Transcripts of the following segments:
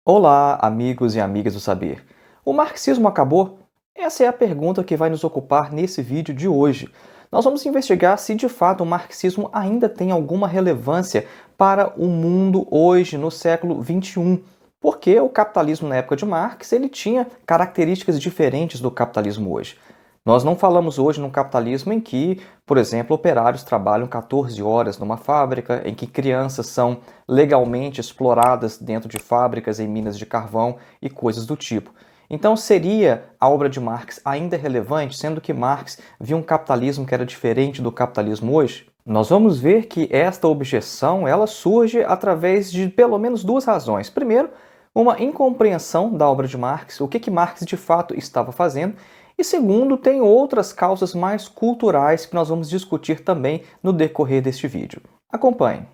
Olá, amigos e amigas do saber. O marxismo acabou? Essa é a pergunta que vai nos ocupar nesse vídeo de hoje. Nós vamos investigar se de fato o marxismo ainda tem alguma relevância para o mundo hoje, no século XXI. Porque o capitalismo na época de Marx ele tinha características diferentes do capitalismo hoje. Nós não falamos hoje num capitalismo em que, por exemplo, operários trabalham 14 horas numa fábrica, em que crianças são legalmente exploradas dentro de fábricas em minas de carvão e coisas do tipo. Então, seria a obra de Marx ainda relevante, sendo que Marx viu um capitalismo que era diferente do capitalismo hoje? Nós vamos ver que esta objeção ela surge através de pelo menos duas razões. Primeiro, uma incompreensão da obra de Marx, o que Marx de fato estava fazendo, e segundo, tem outras causas mais culturais que nós vamos discutir também no decorrer deste vídeo. Acompanhe!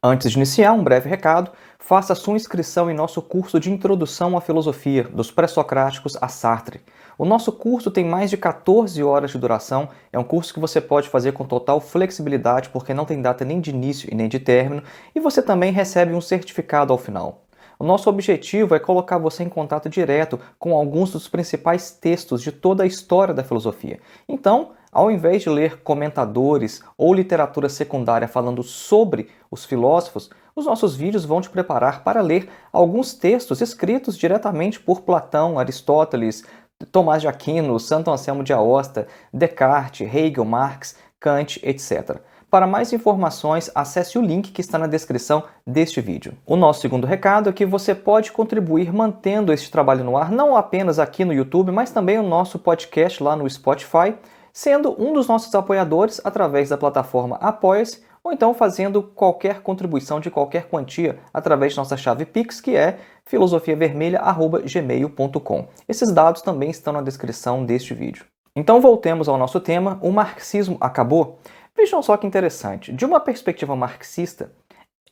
Antes de iniciar, um breve recado: faça sua inscrição em nosso curso de Introdução à Filosofia, dos Pré-Socráticos a Sartre. O nosso curso tem mais de 14 horas de duração, é um curso que você pode fazer com total flexibilidade, porque não tem data nem de início e nem de término, e você também recebe um certificado ao final. O nosso objetivo é colocar você em contato direto com alguns dos principais textos de toda a história da filosofia. Então, ao invés de ler comentadores ou literatura secundária falando sobre os filósofos, os nossos vídeos vão te preparar para ler alguns textos escritos diretamente por Platão, Aristóteles, Tomás de Aquino, Santo Anselmo de Aosta, Descartes, Hegel, Marx, Kant, etc. Para mais informações, acesse o link que está na descrição deste vídeo. O nosso segundo recado é que você pode contribuir mantendo este trabalho no ar, não apenas aqui no YouTube, mas também o nosso podcast lá no Spotify, sendo um dos nossos apoiadores através da plataforma Apoia-se, ou então fazendo qualquer contribuição de qualquer quantia através de nossa chave Pix, que é filosofiavermelha@gmail.com. Esses dados também estão na descrição deste vídeo. Então voltemos ao nosso tema: o marxismo acabou? Vejam só que interessante, de uma perspectiva marxista,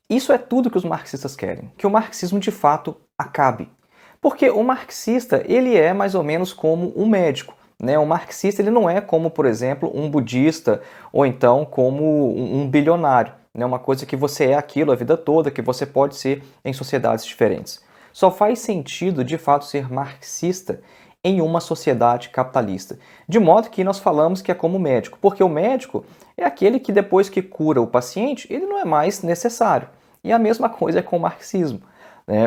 isso é tudo que os marxistas querem, que o marxismo de fato acabe. Porque o marxista, ele é mais ou menos como um médico. O marxista ele não é como, por exemplo, um budista ou então como um bilionário. Uma coisa que você é aquilo a vida toda, que você pode ser em sociedades diferentes. Só faz sentido, de fato, ser marxista em uma sociedade capitalista. De modo que nós falamos que é como médico, porque o médico é aquele que depois que cura o paciente, ele não é mais necessário. E a mesma coisa é com o marxismo.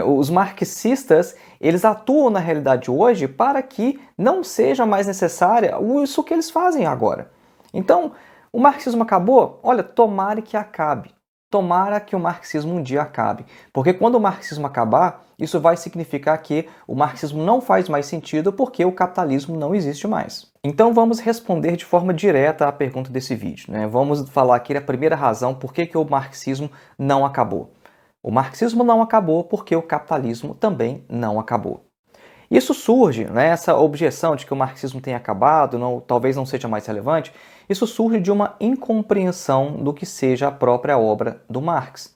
Os marxistas, eles atuam na realidade hoje para que não seja mais necessária isso que eles fazem agora. Então, o marxismo acabou? Olha, tomara que acabe. Tomara que o marxismo um dia acabe. Porque quando o marxismo acabar, isso vai significar que o marxismo não faz mais sentido porque o capitalismo não existe mais. Então vamos responder de forma direta à pergunta desse vídeo. Vamos falar aqui a primeira razão por que o marxismo não acabou. O marxismo não acabou porque o capitalismo também não acabou. Isso surge, essa objeção de que o marxismo tem acabado, talvez não seja mais relevante, isso surge de uma incompreensão do que seja a própria obra do Marx.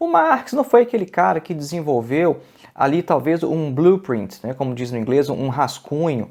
O Marx não foi aquele cara que desenvolveu ali talvez um blueprint, como diz no inglês, um rascunho,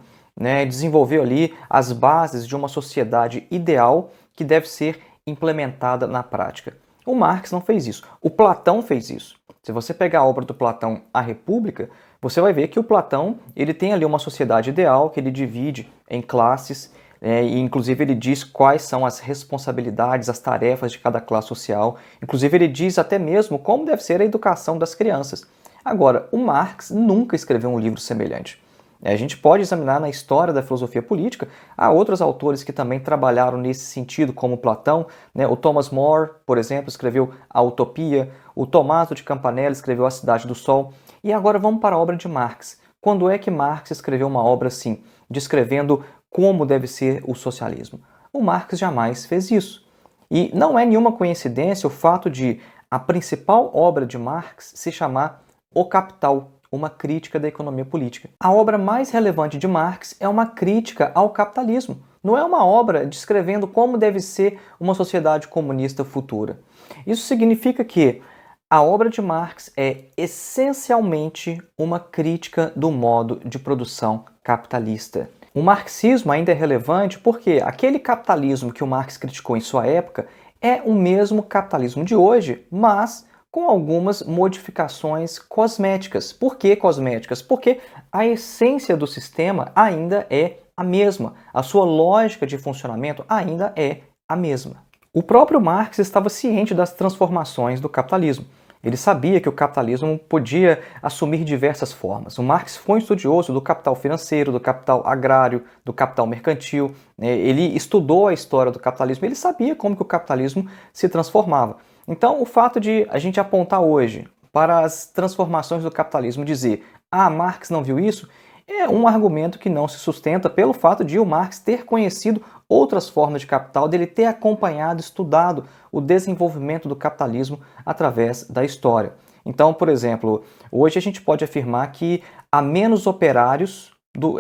desenvolveu ali as bases de uma sociedade ideal que deve ser implementada na prática. O Marx não fez isso. O Platão fez isso. Se você pegar a obra do Platão, A República, você vai ver que o Platão ele tem ali uma sociedade ideal que ele divide em classes, e inclusive ele diz quais são as responsabilidades, as tarefas de cada classe social. Inclusive ele diz até mesmo como deve ser a educação das crianças. Agora, o Marx nunca escreveu um livro semelhante. A gente pode examinar na história da filosofia política, há outros autores que também trabalharam nesse sentido, como Platão, o Thomas More, por exemplo, escreveu A Utopia, o Tommaso de Campanella escreveu A Cidade do Sol, e agora vamos para a obra de Marx. Quando é que Marx escreveu uma obra assim, descrevendo como deve ser o socialismo? O Marx jamais fez isso. E não é nenhuma coincidência o fato de a principal obra de Marx se chamar O Capital, uma crítica da economia política. A obra mais relevante de Marx é uma crítica ao capitalismo. Não é uma obra descrevendo como deve ser uma sociedade comunista futura. Isso significa que a obra de Marx é essencialmente uma crítica do modo de produção capitalista. O marxismo ainda é relevante porque aquele capitalismo que o Marx criticou em sua época é o mesmo capitalismo de hoje, mas com algumas modificações cosméticas. Por que cosméticas? Porque a essência do sistema ainda é a mesma, a sua lógica de funcionamento ainda é a mesma. O próprio Marx estava ciente das transformações do capitalismo. Ele sabia que o capitalismo podia assumir diversas formas. O Marx foi um estudioso do capital financeiro, do capital agrário, do capital mercantil. Ele estudou a história do capitalismo, ele sabia como que o capitalismo se transformava. Então, o fato de a gente apontar hoje para as transformações do capitalismo e dizer Marx não viu isso, é um argumento que não se sustenta pelo fato de o Marx ter conhecido outras formas de capital, dele ter acompanhado, estudado o desenvolvimento do capitalismo através da história. Então, por exemplo, hoje a gente pode afirmar que há menos operários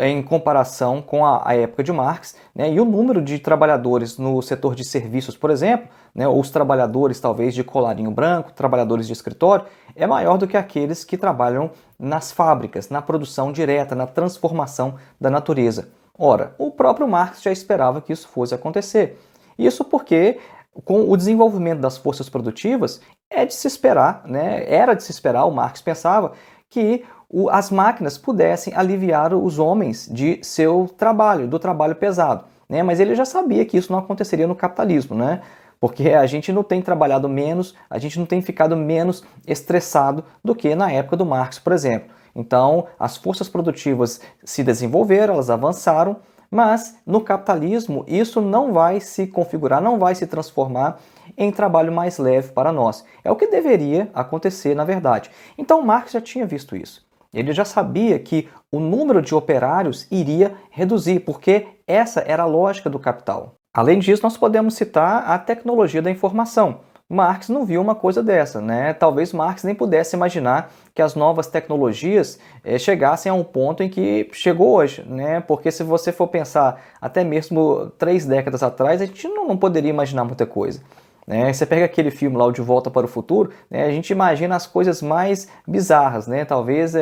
em comparação com a época de Marx, né? E o número de trabalhadores no setor de serviços, por exemplo, né? Ou os trabalhadores talvez de colarinho branco, trabalhadores de escritório, é maior do que aqueles que trabalham nas fábricas, na produção direta, na transformação da natureza. Ora, o próprio Marx já esperava que isso fosse acontecer. Isso porque, com o desenvolvimento das forças produtivas, é de se esperar, né? Era de se esperar, o Marx pensava, que as máquinas pudessem aliviar os homens de seu trabalho, do trabalho pesado. Né? Mas ele já sabia que isso não aconteceria no capitalismo, né? Porque a gente não tem trabalhado menos, a gente não tem ficado menos estressado do que na época do Marx, por exemplo. Então, as forças produtivas se desenvolveram, elas avançaram, mas no capitalismo isso não vai se configurar, não vai se transformar em trabalho mais leve para nós. É o que deveria acontecer, na verdade. Então, Marx já tinha visto isso. Ele já sabia que o número de operários iria reduzir, porque essa era a lógica do capital. Além disso, nós podemos citar a tecnologia da informação. Marx não viu uma coisa dessa, né? Talvez Marx nem pudesse imaginar que as novas tecnologias chegassem a um ponto em que chegou hoje, né? Porque se você for pensar até mesmo 3 décadas atrás, a gente não poderia imaginar muita coisa. Né? Você pega aquele filme lá, o De Volta para o Futuro, né? A gente imagina as coisas mais bizarras, né? Talvez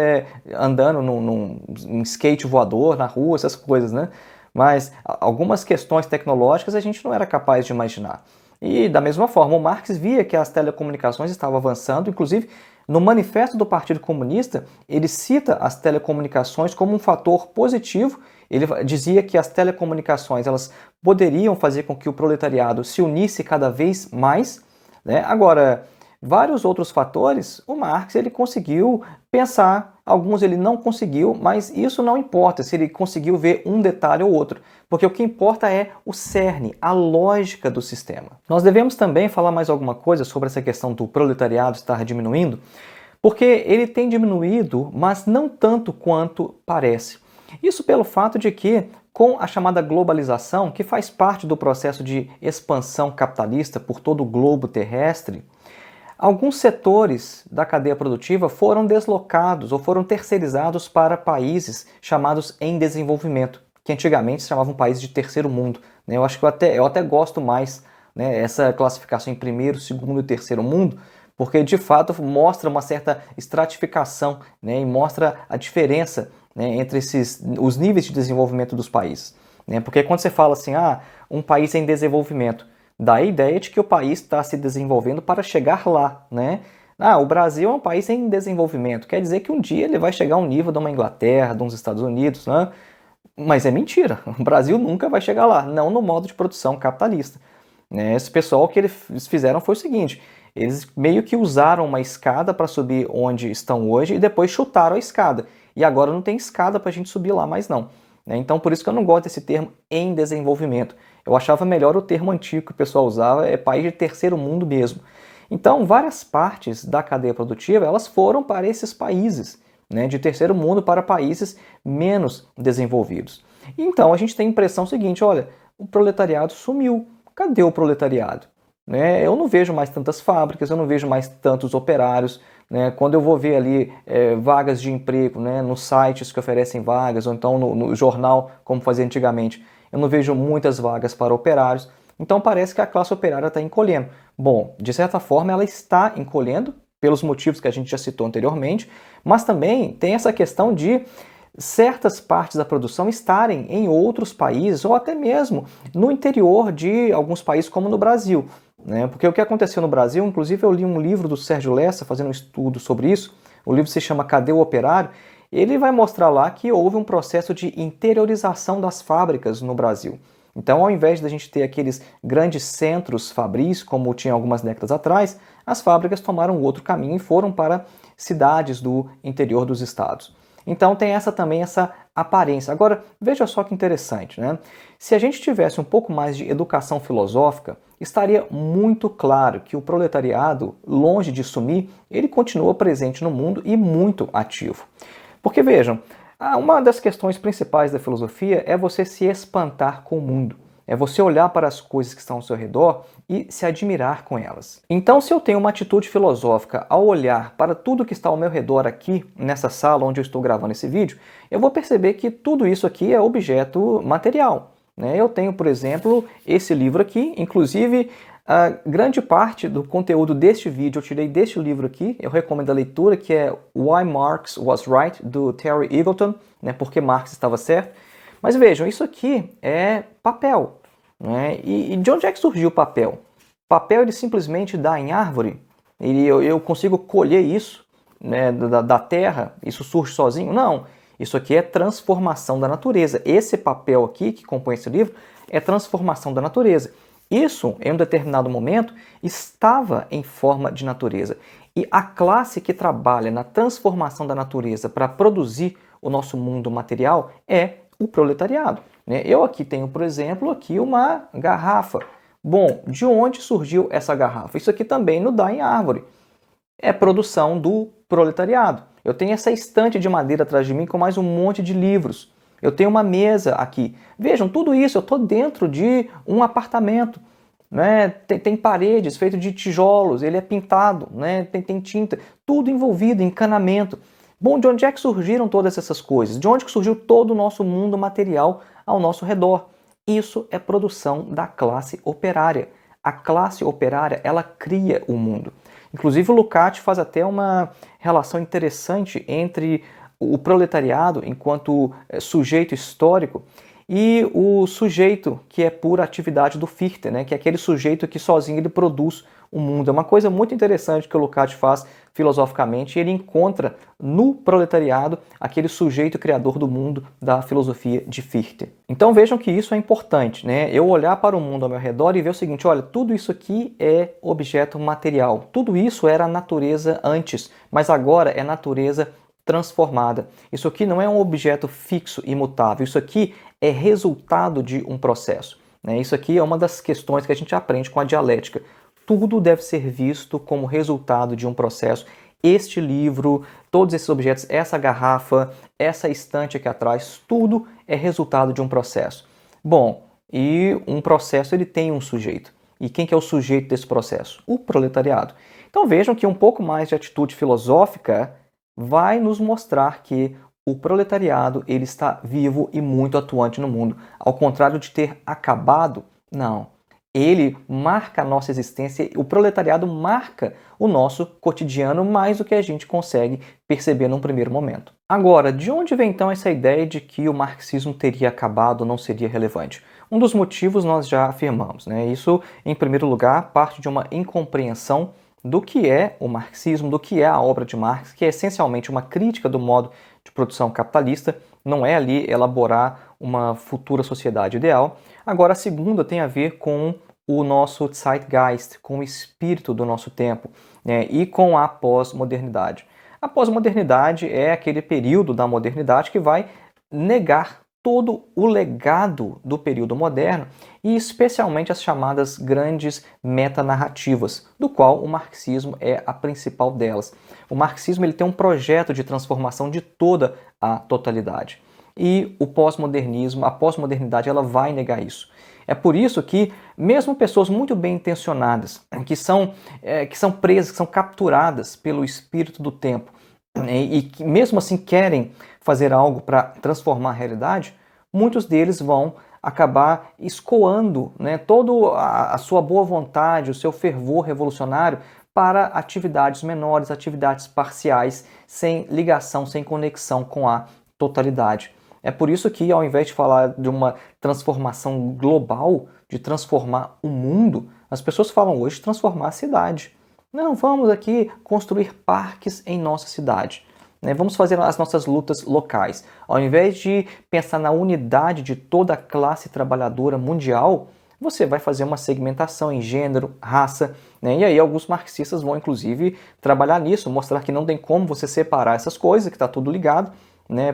andando num skate voador na rua, essas coisas, né? Mas algumas questões tecnológicas a gente não era capaz de imaginar. E da mesma forma, o Marx via que as telecomunicações estavam avançando, inclusive no Manifesto do Partido Comunista, ele cita as telecomunicações como um fator positivo. Ele dizia que as telecomunicações elas poderiam fazer com que o proletariado se unisse cada vez mais, né? Agora, vários outros fatores, o Marx ele conseguiu pensar, alguns ele não conseguiu, mas isso não importa se ele conseguiu ver um detalhe ou outro, porque o que importa é o cerne, a lógica do sistema. Nós devemos também falar mais alguma coisa sobre essa questão do proletariado estar diminuindo, porque ele tem diminuído, mas não tanto quanto parece. Isso pelo fato de que, com a chamada globalização, que faz parte do processo de expansão capitalista por todo o globo terrestre, alguns setores da cadeia produtiva foram deslocados ou foram terceirizados para países chamados em desenvolvimento, que antigamente se chamavam países de terceiro mundo. Eu acho que eu até gosto mais, né, essa classificação em primeiro, segundo e terceiro mundo, porque de fato mostra uma certa estratificação, né, e mostra a diferença, né, entre os níveis de desenvolvimento dos países. Né? Porque quando você fala assim, um país em desenvolvimento, dá a ideia de que o país está se desenvolvendo para chegar lá, né? O Brasil é um país em desenvolvimento, quer dizer que um dia ele vai chegar ao nível de uma Inglaterra, de uns Estados Unidos, né? Mas é mentira, o Brasil nunca vai chegar lá, não no modo de produção capitalista. Né? Esse pessoal, o que eles fizeram foi o seguinte, eles meio que usaram uma escada para subir onde estão hoje e depois chutaram a escada. E agora não tem escada para a gente subir lá mais não. Então por isso que eu não gosto desse termo em desenvolvimento. Eu achava melhor o termo antigo que o pessoal usava, é país de terceiro mundo mesmo. Então, várias partes da cadeia produtiva elas foram para esses países, né, de terceiro mundo para países menos desenvolvidos. Então, a gente tem a impressão seguinte, olha, o proletariado sumiu. Cadê o proletariado? Né, eu não vejo mais tantas fábricas, eu não vejo mais tantos operários. Né, quando eu vou ver ali vagas de emprego, né, nos sites que oferecem vagas, ou então no jornal, como fazia antigamente, eu não vejo muitas vagas para operários, então parece que a classe operária está encolhendo. Bom, de certa forma ela está encolhendo, pelos motivos que a gente já citou anteriormente, mas também tem essa questão de certas partes da produção estarem em outros países ou até mesmo no interior de alguns países, como no Brasil, né? Porque o que aconteceu no Brasil, inclusive eu li um livro do Sérgio Lessa fazendo um estudo sobre isso, o livro se chama Cadê o Operário? Ele vai mostrar lá que houve um processo de interiorização das fábricas no Brasil. Então, ao invés de a gente ter aqueles grandes centros fabris, como tinha algumas décadas atrás, as fábricas tomaram outro caminho e foram para cidades do interior dos estados. Então tem também essa aparência. Agora, veja só que interessante, né? Se a gente tivesse um pouco mais de educação filosófica, estaria muito claro que o proletariado, longe de sumir, ele continua presente no mundo e muito ativo. Porque vejam, uma das questões principais da filosofia é você se espantar com o mundo. É você olhar para as coisas que estão ao seu redor e se admirar com elas. Então, se eu tenho uma atitude filosófica ao olhar para tudo que está ao meu redor aqui, nessa sala onde eu estou gravando esse vídeo, eu vou perceber que tudo isso aqui é objeto material, né? Eu tenho, por exemplo, esse livro aqui, inclusive a grande parte do conteúdo deste vídeo eu tirei deste livro aqui, eu recomendo a leitura, que é Why Marx Was Right, do Terry Eagleton, né? Porque Marx estava certo. Mas vejam, isso aqui é papel, né? E de onde é que surgiu o papel? Papel ele simplesmente dá em árvore? Eu consigo colher isso, né, da terra? Isso surge sozinho? Não, isso aqui é transformação da natureza. Esse papel aqui que compõe esse livro é transformação da natureza. Isso, em um determinado momento, estava em forma de natureza. E a classe que trabalha na transformação da natureza para produzir o nosso mundo material é o proletariado, né? Eu aqui tenho, por exemplo, aqui uma garrafa. Bom, de onde surgiu essa garrafa? Isso aqui também não dá em árvore. É produção do proletariado. Eu tenho essa estante de madeira atrás de mim com mais um monte de livros. Eu tenho uma mesa aqui. Vejam, tudo isso eu estou dentro de um apartamento, né? Tem paredes feitas de tijolos, ele é pintado, né? Tem tinta, tudo envolvido, encanamento. Bom, de onde é que surgiram todas essas coisas? De onde que surgiu todo o nosso mundo material ao nosso redor? Isso é produção da classe operária. A classe operária, ela cria o mundo. Inclusive o Lukács faz até uma relação interessante entre o proletariado enquanto sujeito histórico e o sujeito que é pura atividade do Fichte, né? Que é aquele sujeito que sozinho ele produz o mundo. É uma coisa muito interessante que o Lukács faz filosoficamente, e ele encontra no proletariado aquele sujeito criador do mundo da filosofia de Fichte. Então vejam que isso é importante, né? Eu olhar para o mundo ao meu redor e ver o seguinte, olha, tudo isso aqui é objeto material. Tudo isso era natureza antes, mas agora é natureza transformada. Isso aqui não é um objeto fixo, imutável. Isso aqui é resultado de um processo, né? Isso aqui é uma das questões que a gente aprende com a dialética. Tudo deve ser visto como resultado de um processo. Este livro, todos esses objetos, essa garrafa, essa estante aqui atrás, tudo é resultado de um processo. Bom, e um processo ele tem um sujeito. E quem que é o sujeito desse processo? O proletariado. Então vejam que um pouco mais de atitude filosófica vai nos mostrar que o proletariado ele está vivo e muito atuante no mundo. Ao contrário de ter acabado, não. Ele marca a nossa existência, o proletariado marca o nosso cotidiano mais do que a gente consegue perceber num primeiro momento. Agora, de onde vem então essa ideia de que o marxismo teria acabado ou não seria relevante? Um dos motivos nós já afirmamos, né? Isso, em primeiro lugar, parte de uma incompreensão do que é o marxismo, do que é a obra de Marx, que é essencialmente uma crítica do modo de produção capitalista, não é ali elaborar uma futura sociedade ideal. Agora, a segunda tem a ver com o nosso zeitgeist, com o espírito do nosso tempo, né, e com a pós-modernidade. A pós-modernidade é aquele período da modernidade que vai negar todo o legado do período moderno e especialmente as chamadas grandes metanarrativas, do qual o marxismo é a principal delas. O marxismo ele tem um projeto de transformação de toda a totalidade. E o pós-modernismo, a pós-modernidade, ela vai negar isso. É por isso que mesmo pessoas muito bem intencionadas, que são presas, que são capturadas pelo espírito do tempo, e que mesmo assim querem fazer algo para transformar a realidade, muitos deles vão acabar escoando, né, toda a sua boa vontade, o seu fervor revolucionário para atividades menores, atividades parciais, sem ligação, sem conexão com a totalidade. É por isso que, ao invés de falar de uma transformação global, de transformar o mundo, as pessoas falam hoje de transformar a cidade. Não, vamos aqui construir parques em nossa cidade. Vamos fazer as nossas lutas locais. Ao invés de pensar na unidade de toda a classe trabalhadora mundial, você vai fazer uma segmentação em gênero, raça, e aí alguns marxistas vão inclusive trabalhar nisso, mostrar que não tem como você separar essas coisas, que está tudo ligado,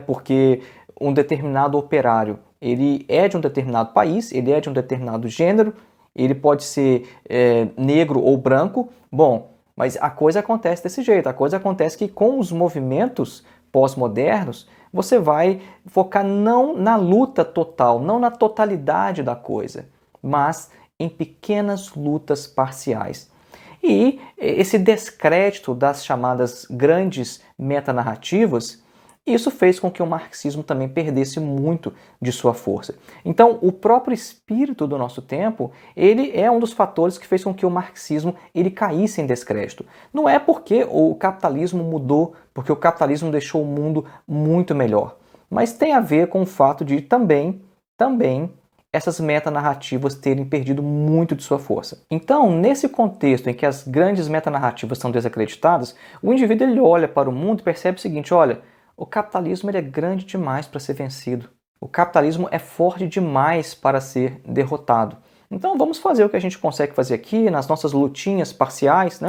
porque um determinado operário, ele é de um determinado país, ele é de um determinado gênero, ele pode ser negro ou branco, bom, mas a coisa acontece desse jeito, a coisa acontece que com os movimentos pós-modernos, você vai focar não na luta total, não na totalidade da coisa, mas em pequenas lutas parciais. E esse descrédito das chamadas grandes metanarrativas, isso fez com que o marxismo também perdesse muito de sua força. Então, o próprio espírito do nosso tempo, ele é um dos fatores que fez com que o marxismo ele caísse em descrédito. Não é porque o capitalismo mudou, porque o capitalismo deixou o mundo muito melhor, mas tem a ver com o fato de também essas metanarrativas terem perdido muito de sua força. Então, nesse contexto em que as grandes metanarrativas são desacreditadas, o indivíduo ele olha para o mundo e percebe o seguinte, olha, o capitalismo ele é grande demais para ser vencido. O capitalismo é forte demais para ser derrotado. Então vamos fazer o que a gente consegue fazer aqui, nas nossas lutinhas parciais,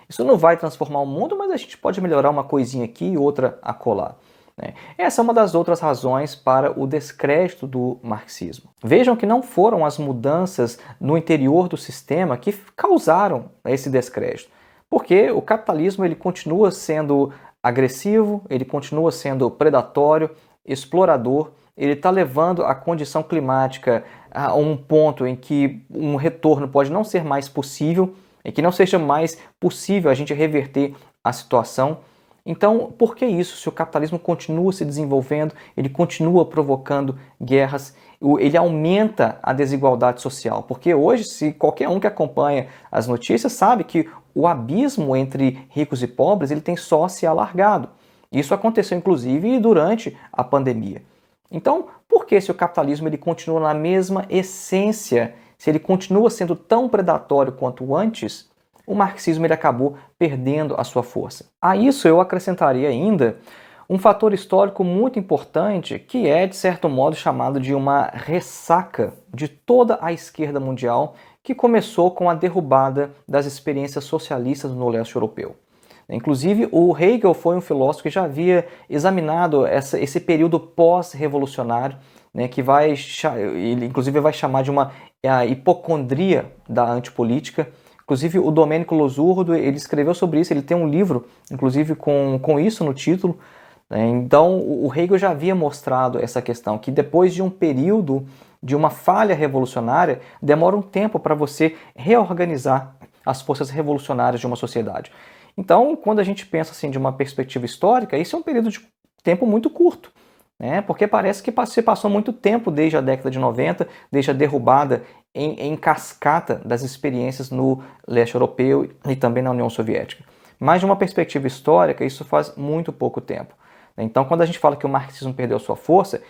Isso não vai transformar o mundo, mas a gente pode melhorar uma coisinha aqui e outra acolá. Essa é uma das outras razões para o descrédito do marxismo. Vejam que não foram as mudanças no interior do sistema que causaram esse descrédito, porque o capitalismo ele continua sendo agressivo, ele continua sendo predatório, explorador, ele está levando a condição climática a um ponto em que um retorno pode não ser mais possível, e que não seja mais possível a gente reverter a situação. Então, por que isso? Se o capitalismo continua se desenvolvendo, ele continua provocando guerras, ele aumenta a desigualdade social. Porque hoje, se qualquer um que acompanha as notícias sabe que o abismo entre ricos e pobres ele tem só se alargado. Isso aconteceu, inclusive, durante a pandemia. Então, por que se o capitalismo ele continua na mesma essência, se ele continua sendo tão predatório quanto antes, o marxismo ele acabou perdendo a sua força? A isso eu acrescentaria ainda um fator histórico muito importante que é, de certo modo, chamado de uma ressaca de toda a esquerda mundial que começou com a derrubada das experiências socialistas no leste europeu. Inclusive, o Hegel foi um filósofo que já havia examinado esse período pós-revolucionário, que ele inclusive vai chamar de uma hipocondria da antipolítica. Inclusive, o Domênico Losurdo ele escreveu sobre isso, ele tem um livro, inclusive, com isso no título. Então, o Hegel já havia mostrado essa questão, que depois de um período de uma falha revolucionária, demora um tempo para você reorganizar as forças revolucionárias de uma sociedade. Então, quando a gente pensa assim de uma perspectiva histórica, isso é um período de tempo muito curto, porque parece que se passou muito tempo desde a década de 90, desde a derrubada em cascata das experiências no leste europeu e também na União Soviética. Mas de uma perspectiva histórica, isso faz muito pouco tempo. Então, quando a gente fala que o marxismo perdeu sua força,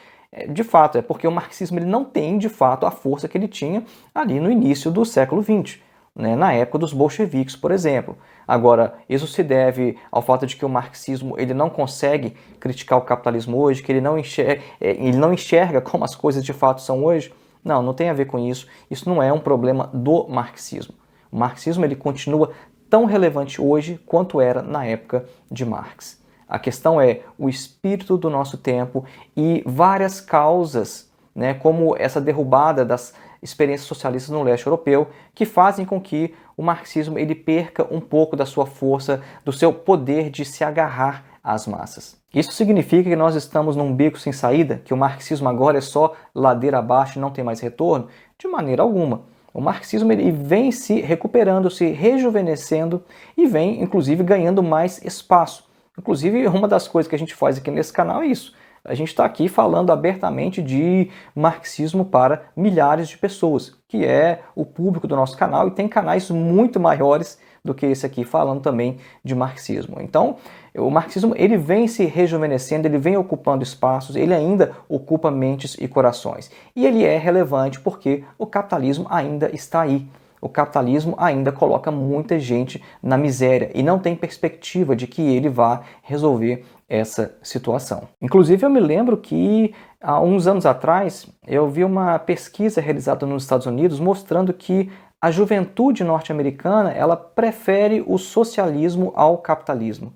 de fato, é porque o marxismo ele não tem, de fato, a força que ele tinha ali no início do século XX, na época dos bolcheviques, por exemplo. Agora, isso se deve ao fato de que o marxismo ele não consegue criticar o capitalismo hoje, que ele não enxerga como as coisas de fato são hoje? Não, não tem a ver com isso. Isso não é um problema do marxismo. O marxismo ele continua tão relevante hoje quanto era na época de Marx. A questão é o espírito do nosso tempo e várias causas, como essa derrubada das experiências socialistas no leste europeu, que fazem com que o marxismo ele perca um pouco da sua força, do seu poder de se agarrar às massas. Isso significa que nós estamos num beco sem saída, que o marxismo agora é só ladeira abaixo e não tem mais retorno? De maneira alguma. O marxismo ele vem se recuperando, se rejuvenescendo e vem, inclusive, ganhando mais espaço. Inclusive, uma das coisas que a gente faz aqui nesse canal é isso. A gente está aqui falando abertamente de marxismo para milhares de pessoas, que é o público do nosso canal, e tem canais muito maiores do que esse aqui, falando também de marxismo. Então, o marxismo ele vem se rejuvenescendo, ele vem ocupando espaços, ele ainda ocupa mentes e corações. E ele é relevante porque o capitalismo ainda está aí. O capitalismo ainda coloca muita gente na miséria e não tem perspectiva de que ele vá resolver essa situação. Inclusive, eu me lembro que há uns anos atrás eu vi uma pesquisa realizada nos Estados Unidos mostrando que a juventude norte-americana ela prefere o socialismo ao capitalismo.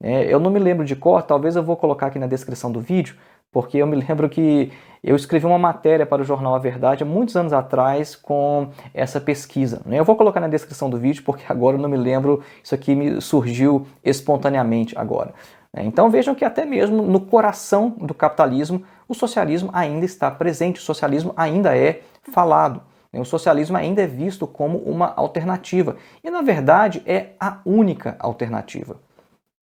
Eu não me lembro de cor, talvez eu vou colocar aqui na descrição do vídeo, porque eu me lembro que eu escrevi uma matéria para o jornal A Verdade há muitos anos atrás com essa pesquisa. Eu vou colocar na descrição do vídeo porque agora eu não me lembro, isso aqui me surgiu espontaneamente agora. Então vejam que até mesmo no coração do capitalismo, o socialismo ainda está presente, o socialismo ainda é falado. O socialismo ainda é visto como uma alternativa. E na verdade é a única alternativa.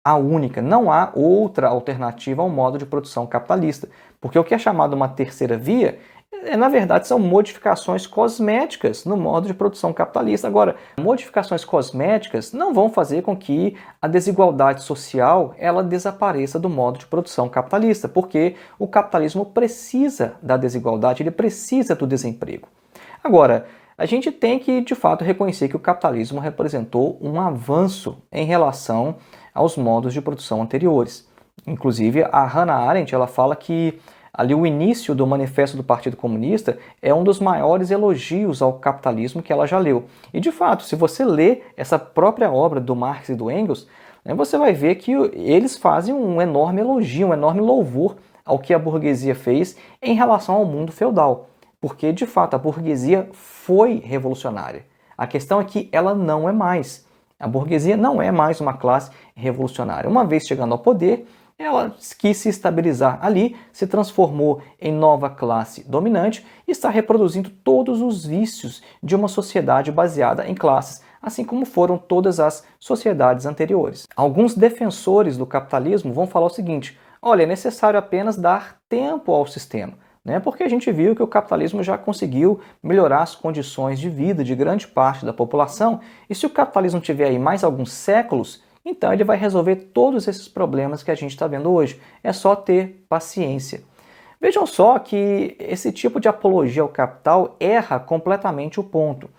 A única, não há outra alternativa ao modo de produção capitalista. Porque o que é chamado uma terceira via, na verdade, são modificações cosméticas no modo de produção capitalista. Agora, modificações cosméticas não vão fazer com que a desigualdade social ela desapareça do modo de produção capitalista, porque o capitalismo precisa da desigualdade, ele precisa do desemprego. Agora, a gente tem que, de fato, reconhecer que o capitalismo representou um avanço em relação aos modos de produção anteriores. Inclusive, a Hannah Arendt ela fala que ali o início do Manifesto do Partido Comunista é um dos maiores elogios ao capitalismo que ela já leu. E, de fato, se você lê essa própria obra do Marx e do Engels, você vai ver que eles fazem um enorme elogio, um enorme louvor ao que a burguesia fez em relação ao mundo feudal. Porque, de fato, a burguesia foi revolucionária. A questão é que ela não é mais. A burguesia não é mais uma classe revolucionária. Uma vez chegando ao poder, ela quis se estabilizar ali, se transformou em nova classe dominante e está reproduzindo todos os vícios de uma sociedade baseada em classes, assim como foram todas as sociedades anteriores. Alguns defensores do capitalismo vão falar o seguinte: olha, é necessário apenas dar tempo ao sistema. Porque a gente viu que o capitalismo já conseguiu melhorar as condições de vida de grande parte da população, e se o capitalismo tiver aí mais alguns séculos, então ele vai resolver todos esses problemas que a gente está vendo hoje. É só ter paciência. Vejam só que esse tipo de apologia ao capital erra completamente o ponto.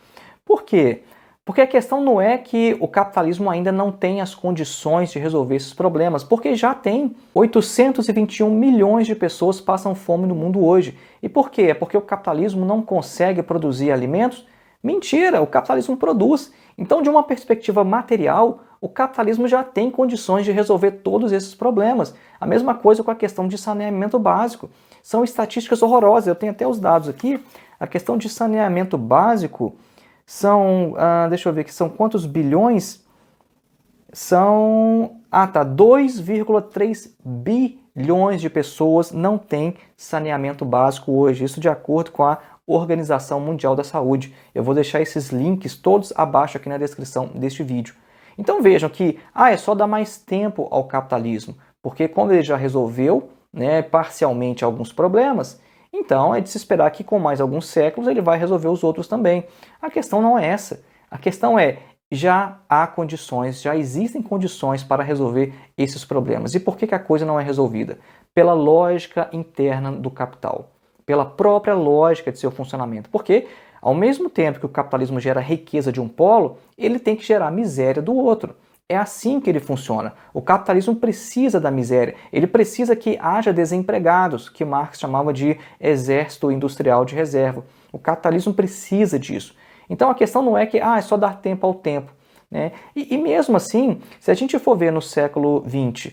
Por quê? Porque a questão não é que o capitalismo ainda não tem as condições de resolver esses problemas, porque já tem. 821 milhões de pessoas passam fome no mundo hoje. E por quê? É porque o capitalismo não consegue produzir alimentos? Mentira, o capitalismo produz. Então, de uma perspectiva material, o capitalismo já tem condições de resolver todos esses problemas. A mesma coisa com a questão de saneamento básico. São estatísticas horrorosas, eu tenho até os dados aqui. A questão de saneamento básico são, deixa eu ver aqui, são quantos bilhões? São, 2,3 bilhões de pessoas não têm saneamento básico hoje. Isso de acordo com a Organização Mundial da Saúde. Eu vou deixar esses links todos abaixo aqui na descrição deste vídeo. Então vejam que, é só dar mais tempo ao capitalismo, porque como ele já resolveu, parcialmente alguns problemas, então é de se esperar que com mais alguns séculos ele vai resolver os outros também. A questão não é essa. A questão é, já há condições, já existem condições para resolver esses problemas. E por que a coisa não é resolvida? Pela lógica interna do capital, pela própria lógica de seu funcionamento. Porque, ao mesmo tempo que o capitalismo gera riqueza de um polo, ele tem que gerar miséria do outro. É assim que ele funciona. O capitalismo precisa da miséria, ele precisa que haja desempregados, que Marx chamava de exército industrial de reserva. O capitalismo precisa disso. Então a questão não é que é só dar tempo ao tempo. E mesmo assim, se a gente for ver no século XX,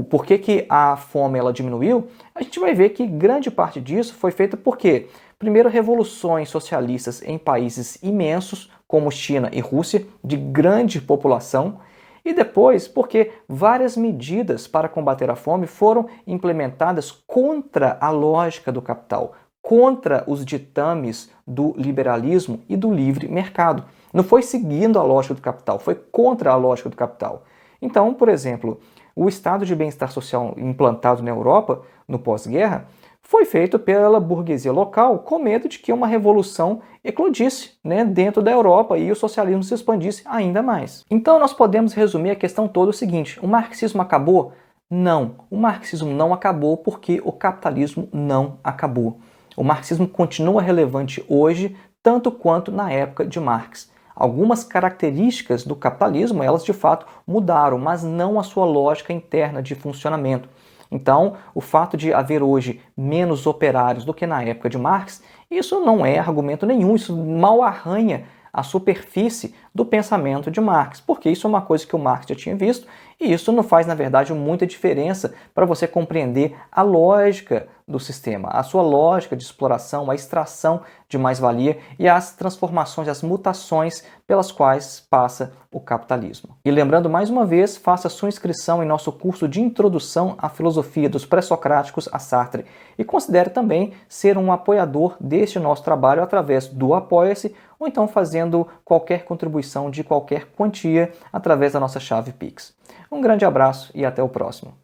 por que a fome ela diminuiu, a gente vai ver que grande parte disso foi feita por quê? Primeiro, revoluções socialistas em países imensos, como China e Rússia, de grande população, e depois porque várias medidas para combater a fome foram implementadas contra a lógica do capital, contra os ditames do liberalismo e do livre mercado. Não foi seguindo a lógica do capital, foi contra a lógica do capital. Então, por exemplo, o estado de bem-estar social implantado na Europa, no pós-guerra, foi feito pela burguesia local com medo de que uma revolução eclodisse, né, dentro da Europa e o socialismo se expandisse ainda mais. Então nós podemos resumir a questão toda o seguinte: o marxismo acabou? Não, o marxismo não acabou porque o capitalismo não acabou. O marxismo continua relevante hoje, tanto quanto na época de Marx. Algumas características do capitalismo, elas de fato mudaram, mas não a sua lógica interna de funcionamento. Então, o fato de haver hoje menos operários do que na época de Marx, isso não é argumento nenhum, isso mal arranha a superfície do pensamento de Marx, porque isso é uma coisa que o Marx já tinha visto e isso não faz, na verdade, muita diferença para você compreender a lógica do sistema, a sua lógica de exploração, a extração de mais-valia e as transformações, as mutações pelas quais passa o capitalismo. E lembrando mais uma vez, faça sua inscrição em nosso curso de Introdução à Filosofia dos Pré-Socráticos a Sartre e considere também ser um apoiador deste nosso trabalho através do Apoia-se ou então fazendo qualquer contribuição de qualquer quantia através da nossa chave Pix. Um grande abraço e até o próximo.